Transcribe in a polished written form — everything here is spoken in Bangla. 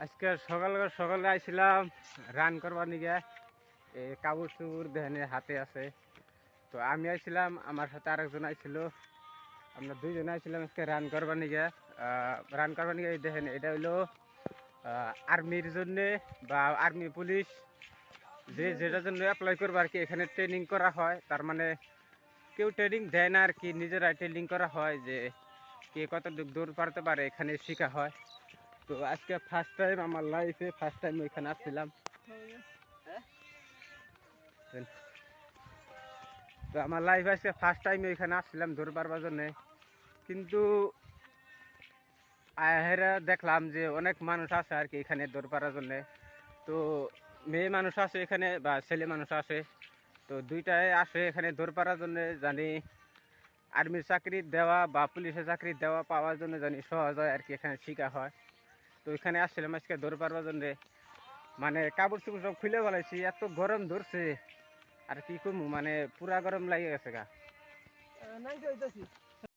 আজকে সকালে সকালে আইছিলাম রান করবার নিগে। কাপড় চুপড় দেহেনে হাতে আছে। তো আমি আইছিলাম, আমার সাথে আরেকজন আইছিল, আমরা দুইজন আইছিলাম আজকে রান করবার নিগে। রান করবার নিগে দেখেন, এটা হইলো আর্মির জন্যে বা আর্মি পুলিশ যেটার জন্য অ্যাপ্লাই করবো আর কি। এখানে ট্রেনিং করা হয়, তার মানে কেউ ট্রেনিং দেয় না আর কি, নিজেরাই ট্রেনিং করা হয় যে কে কতটুকু দৌড় পারতে পারে, এখানে শেখা হয়। তো আজকে ফার্স্ট টাইম আমার লাইফে ফার্স্ট টাইম ওইখানে আসছিলাম। তো আমার লাইফে আজকে ফার্স্ট টাইম ওইখানে আসছিলাম দৌড় পারবার জন্যে। কিন্তু হেরা দেখলাম যে অনেক মানুষ আছে আর কি এখানে দৌড় পারার জন্যে। তো মেয়ে মানুষ আছে এখানে বা ছেলে মানুষ আছে, তো দুইটাই আসে এখানে দৌড় পারার জন্য। জানি আর্মির চাকরি দেওয়া বা পুলিশের চাকরি দেওয়া পাওয়ার জন্য জানি সহজ হয় আর কি, এখানে শেখা হয়। তো এখানে আসছিলাম আজকে দৌড় পারবার জন্যে। মানে কাপড় চুপড় সব খুলে বলাইছি, এত গরম ধরছে আর কি কমু, মানে পুরা গরম লাগে গেছে গা।